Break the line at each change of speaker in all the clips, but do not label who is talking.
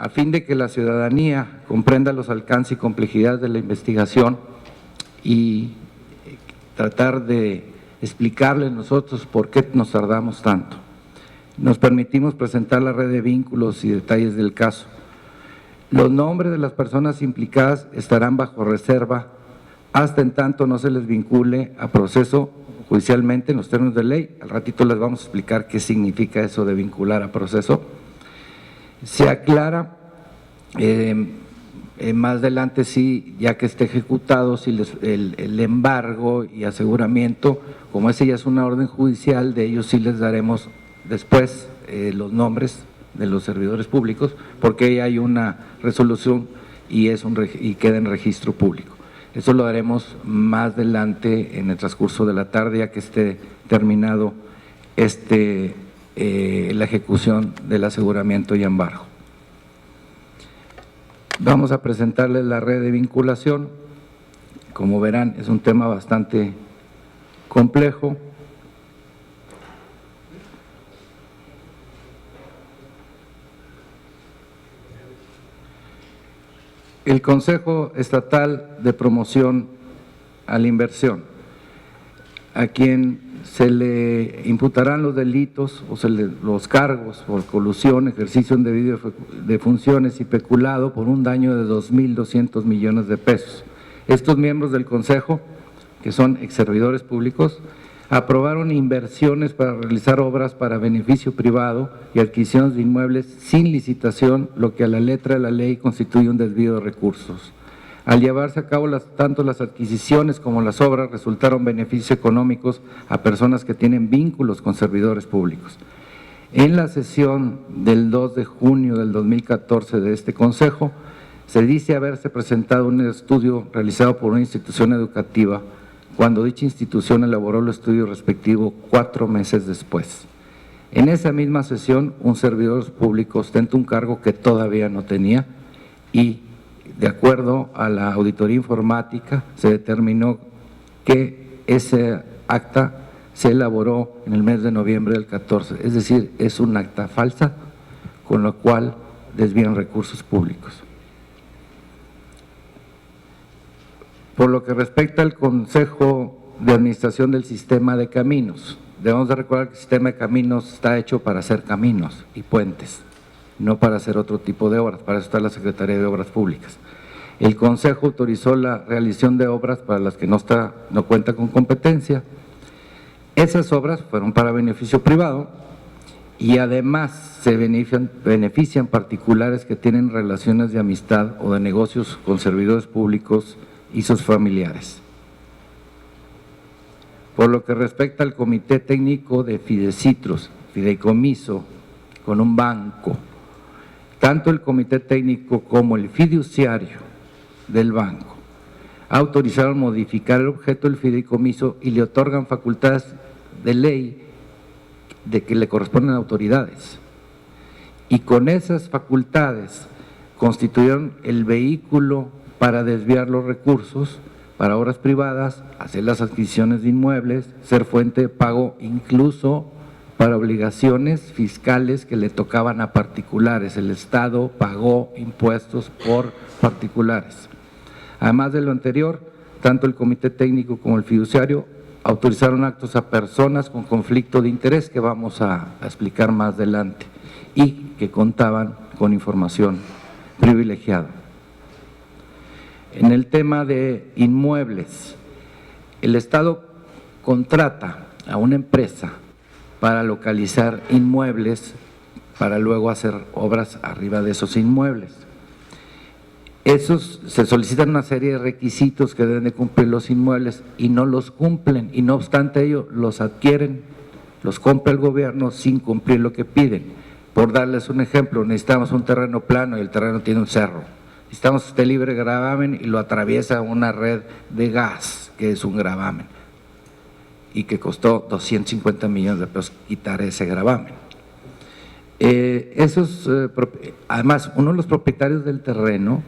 a fin de que la ciudadanía comprenda los alcances y complejidades de la investigación y tratar de explicarles nosotros por qué nos tardamos tanto. Nos permitimos presentar la red de vínculos y detalles del caso. Los nombres de las personas implicadas estarán bajo reserva hasta en tanto no se les vincule a proceso judicialmente en los términos de ley. Al ratito les vamos a explicar qué significa eso de vincular a proceso. Se aclara más adelante, sí, ya que esté ejecutado, si el embargo y aseguramiento, como ese ya es una orden judicial, de ellos sí les daremos después los nombres de los servidores públicos, porque ya hay una resolución y queda en registro público. Eso lo haremos más adelante en el transcurso de la tarde, ya que esté terminado la ejecución del aseguramiento y embargo. Vamos a presentarles la red de vinculación. Como verán, es un tema bastante complejo. El Consejo Estatal de Promoción a la Inversión, a quien se le imputarán los delitos o los cargos por colusión, ejercicio indebido de funciones y peculado por un daño de 2.200 millones de pesos. Estos miembros del Consejo, que son exservidores públicos, aprobaron inversiones para realizar obras para beneficio privado y adquisiciones de inmuebles sin licitación, lo que a la letra de la ley constituye un desvío de recursos. Al llevarse a cabo tanto las adquisiciones como las obras, resultaron beneficios económicos a personas que tienen vínculos con servidores públicos. En la sesión del 2 de junio del 2014 de este Consejo, se dice haberse presentado un estudio realizado por una institución educativa, cuando dicha institución elaboró el estudio respectivo 4 meses después. En esa misma sesión, un servidor público ostenta un cargo que todavía no tenía y, de acuerdo a la auditoría informática, se determinó que ese acta se elaboró en el mes de noviembre del 14, es decir, es un acta falsa, con lo cual desvían recursos públicos. Por lo que respecta al Consejo de Administración del Sistema de Caminos, debemos de recordar que el sistema de caminos está hecho para hacer caminos y puentes, no para hacer otro tipo de obras, para eso está la Secretaría de Obras Públicas. El Consejo autorizó la realización de obras para las que no cuenta con competencia. Esas obras fueron para beneficio privado y además se benefician particulares que tienen relaciones de amistad o de negocios con servidores públicos y sus familiares. Por lo que respecta al Comité Técnico de Fideicomiso con un banco, tanto el Comité Técnico como el fiduciario del banco autorizaron modificar el objeto del fideicomiso y le otorgan facultades de ley de que le corresponden a autoridades. Y con esas facultades constituyeron el vehículo para desviar los recursos para obras privadas, hacer las adquisiciones de inmuebles, ser fuente de pago incluso para obligaciones fiscales que le tocaban a particulares. El Estado pagó impuestos por particulares. Además de lo anterior, tanto el Comité Técnico como el fiduciario autorizaron actos a personas con conflicto de interés que vamos a explicar más adelante y que contaban con información privilegiada. En el tema de inmuebles, el Estado contrata a una empresa para localizar inmuebles para luego hacer obras arriba de esos inmuebles. Se solicitan una serie de requisitos que deben de cumplir los inmuebles y no los cumplen, y no obstante ello los adquieren, los compra el gobierno sin cumplir lo que piden. Por darles un ejemplo, necesitamos un terreno plano y el terreno tiene un cerro. Necesitamos que esté libre de gravamen y lo atraviesa una red de gas, que es un gravamen, y que costó 250 millones de pesos quitar ese gravamen. Además, uno de los propietarios del terreno,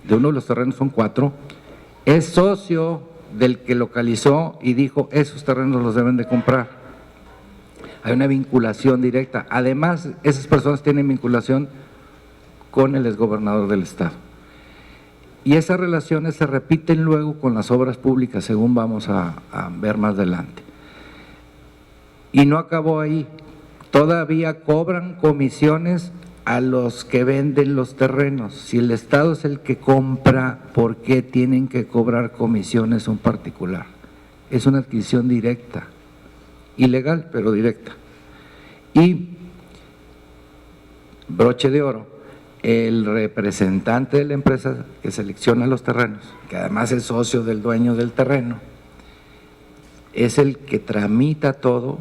de uno de los terrenos, son 4, es socio del que localizó y dijo esos terrenos los deben de comprar. Hay una vinculación directa. Además, esas personas tienen vinculación con el exgobernador del estado. Y esas relaciones se repiten luego con las obras públicas, según vamos a ver más adelante. Y no acabó ahí, todavía cobran comisiones a los que venden los terrenos. Si el Estado es el que compra, ¿por qué tienen que cobrar comisiones a un particular? Es una adquisición directa, ilegal, pero directa. Y broche de oro, el representante de la empresa que selecciona los terrenos, que además es socio del dueño del terreno, es el que tramita todo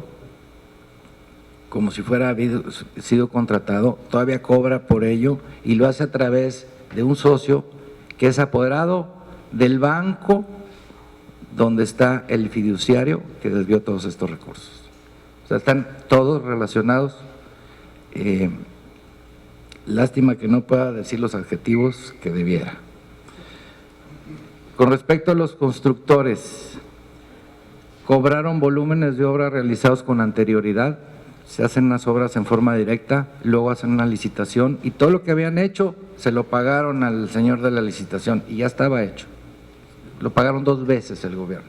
como si fuera sido contratado, todavía cobra por ello y lo hace a través de un socio que es apoderado del banco donde está el fiduciario que desvió todos estos recursos. O sea, están todos relacionados. Lástima que no pueda decir los adjetivos que debiera. Con respecto a los constructores, cobraron volúmenes de obra realizados con anterioridad, se hacen unas obras en forma directa, luego hacen una licitación y todo lo que habían hecho se lo pagaron al señor de la licitación y ya estaba hecho. Lo pagaron 2 veces el gobierno.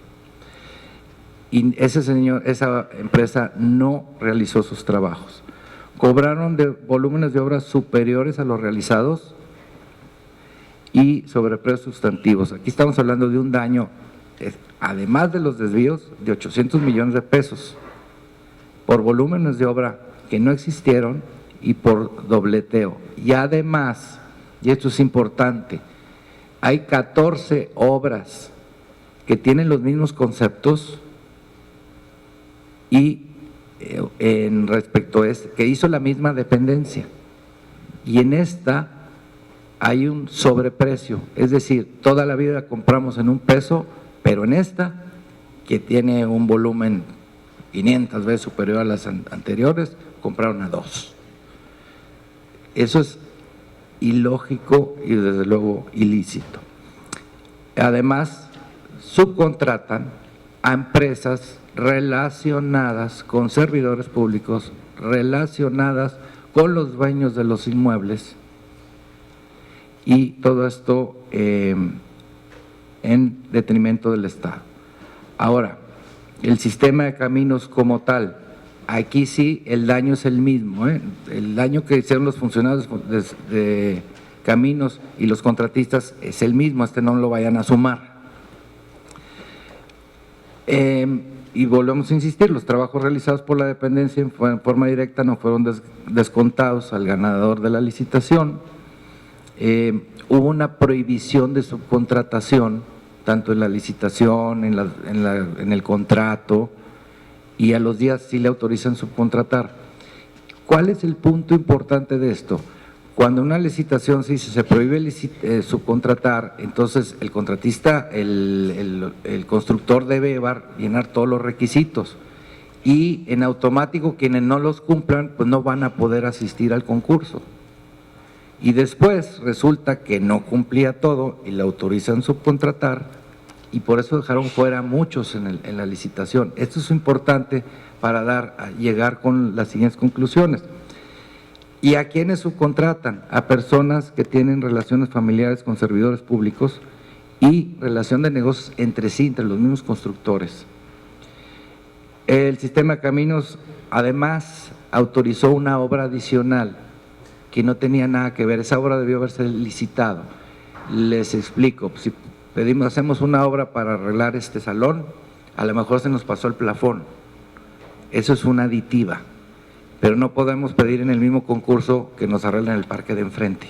Y esa empresa no realizó sus trabajos. Cobraron de volúmenes de obras superiores a los realizados y sobreprecios sustantivos. Aquí estamos hablando de un daño, además de los desvíos, de 800 millones de pesos por volúmenes de obra que no existieron y por dobleteo. Y además, y esto es importante, hay 14 obras que tienen los mismos conceptos y en respecto a que hizo la misma dependencia, y en esta hay un sobreprecio, es decir, toda la vida compramos en $1, pero en esta, que tiene un volumen 500 veces superior a las anteriores, compraron a 2. Eso es ilógico y desde luego ilícito. Además, subcontratan a empresas relacionadas con servidores públicos, relacionadas con los dueños de los inmuebles, y todo esto en detrimento del Estado. Ahora, el sistema de caminos como tal, aquí sí el daño es el mismo, el daño que hicieron los funcionarios de caminos y los contratistas es el mismo, no lo vayan a sumar. Y volvemos a insistir, los trabajos realizados por la dependencia en forma directa no fueron descontados al ganador de la licitación. Hubo una prohibición de subcontratación, tanto en la licitación, en el contrato, y a los días sí le autorizan subcontratar. ¿Cuál es el punto importante de esto? Cuando una licitación se prohíbe subcontratar, entonces el contratista, el constructor debe llenar todos los requisitos y en automático quienes no los cumplan pues no van a poder asistir al concurso. Y después resulta que no cumplía todo y le autorizan subcontratar y por eso dejaron fuera muchos en la licitación. Esto es importante para llegar con las siguientes conclusiones. ¿Y a quiénes subcontratan? A personas que tienen relaciones familiares con servidores públicos y relación de negocios entre sí, entre los mismos constructores. El sistema de caminos además autorizó una obra adicional que no tenía nada que ver, esa obra debió haberse licitado. Les explico, si hacemos una obra para arreglar este salón, a lo mejor se nos pasó el plafón, eso es una aditiva. Pero no podemos pedir en el mismo concurso que nos arreglen el parque de enfrente,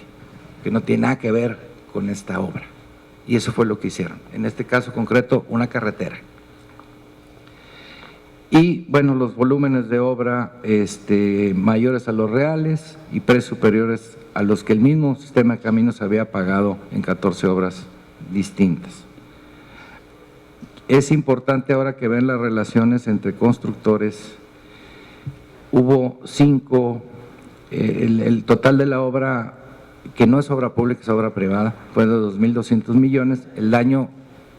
que no tiene nada que ver con esta obra. Y eso fue lo que hicieron. En este caso concreto, una carretera. Y bueno, los volúmenes de obra mayores a los reales y precios superiores a los que el mismo sistema de caminos había pagado en 14 obras distintas. Es importante ahora que ven las relaciones entre constructores. Hubo 5, el total de la obra, que no es obra pública, es obra privada, fue de 2.200 millones, el daño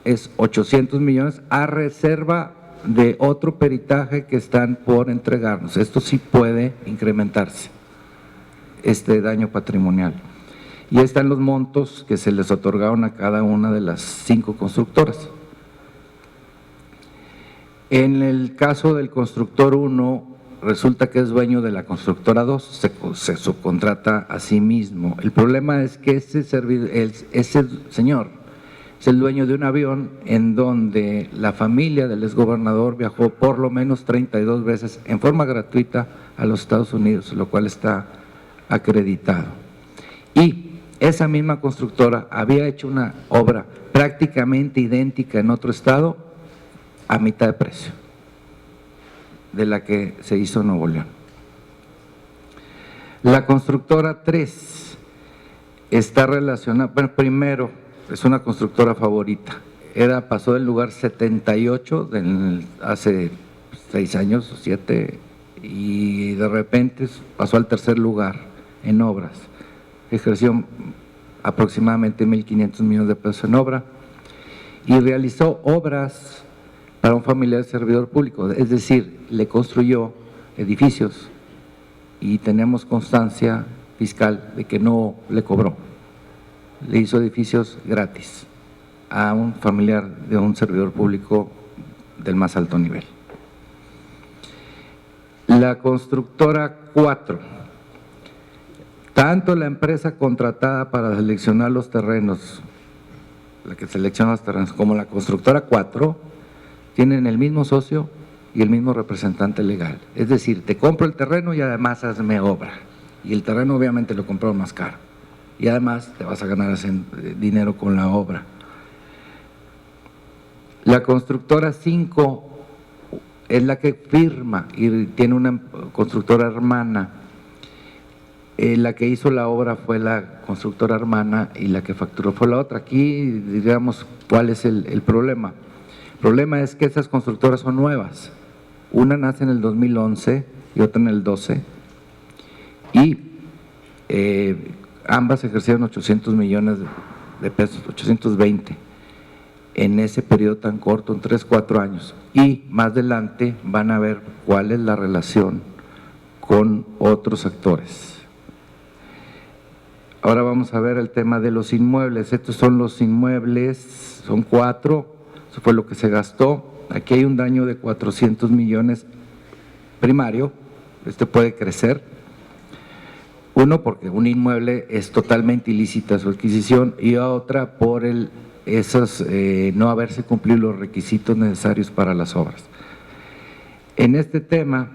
es 800 millones a reserva de otro peritaje que están por entregarnos. Esto sí puede incrementarse, este daño patrimonial. Y ahí están los montos que se les otorgaron a cada una de las 5 constructoras. En el caso del constructor 1, resulta que es dueño de la constructora 2, se subcontrata a sí mismo. El problema es que ese señor es el dueño de un avión en donde la familia del exgobernador viajó por lo menos 32 veces en forma gratuita a los Estados Unidos, lo cual está acreditado. Y esa misma constructora había hecho una obra prácticamente idéntica en otro estado a mitad de precio de la que se hizo en Nuevo León. La constructora 3 está relacionada, bueno, primero es una constructora favorita, pasó del lugar 78 hace 6 años o 7 y de repente pasó al tercer lugar en obras, ejerció aproximadamente 1.500 millones de pesos en obra y realizó obras para un familiar servidor público, es decir, le construyó edificios y tenemos constancia fiscal de que no le cobró, le hizo edificios gratis a un familiar de un servidor público del más alto nivel. La constructora 4, tanto la empresa contratada para seleccionar los terrenos, la que selecciona los terrenos, como la constructora 4, tienen el mismo socio y el mismo representante legal. Es decir, te compro el terreno y además hazme obra. Y el terreno obviamente lo compró más caro. Y además te vas a ganar dinero con la obra. La constructora 5 es la que firma y tiene una constructora hermana. La que hizo la obra fue la constructora hermana y la que facturó fue la otra. Aquí digamos cuál es el problema. El problema es que esas constructoras son nuevas, una nace en el 2011 y otra en el 12 y ambas ejercieron 800 millones de pesos, 820 en ese periodo tan corto, en 3-4 años, y más adelante van a ver cuál es la relación con otros actores. Ahora vamos a ver el tema de los inmuebles. Estos son los inmuebles, son 4. Eso fue lo que se gastó. Aquí hay un daño de 400 millones primario, puede crecer. Uno, porque un inmueble es totalmente ilícita su adquisición y otra por no haberse cumplido los requisitos necesarios para las obras. En este tema,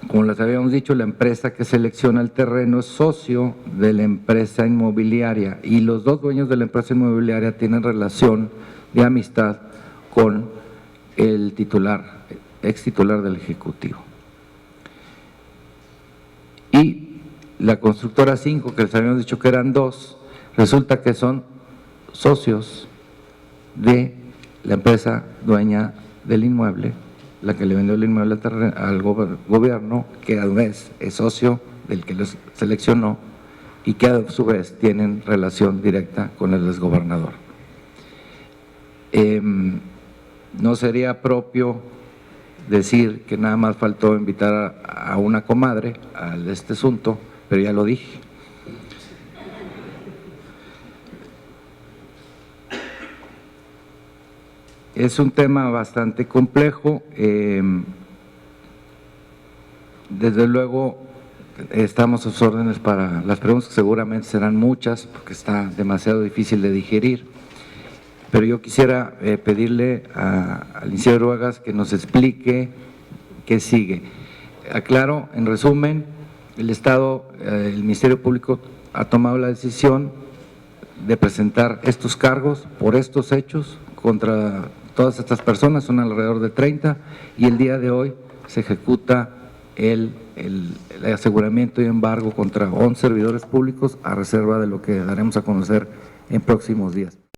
como les habíamos dicho, la empresa que selecciona el terreno es socio de la empresa inmobiliaria y los 2 dueños de la empresa inmobiliaria tienen relación de amistad con el ex titular del Ejecutivo. Y la constructora 5, que les habíamos dicho que eran 2, resulta que son socios de la empresa dueña del inmueble, la que le vendió el inmueble al gobierno, que a su vez es socio del que los seleccionó y que a su vez tienen relación directa con el exgobernador. No sería propio decir que nada más faltó invitar a una comadre a este asunto, pero ya lo dije. Es un tema bastante complejo, desde luego estamos a sus órdenes para las preguntas, que seguramente serán muchas porque está demasiado difícil de digerir. Pero yo quisiera pedirle al licenciado Ruegas que nos explique qué sigue. Aclaro, en resumen, el Ministerio Público ha tomado la decisión de presentar estos cargos por estos hechos contra todas estas personas, son alrededor de 30, y el día de hoy se ejecuta el aseguramiento y embargo contra 11 servidores públicos a reserva de lo que daremos a conocer en próximos días.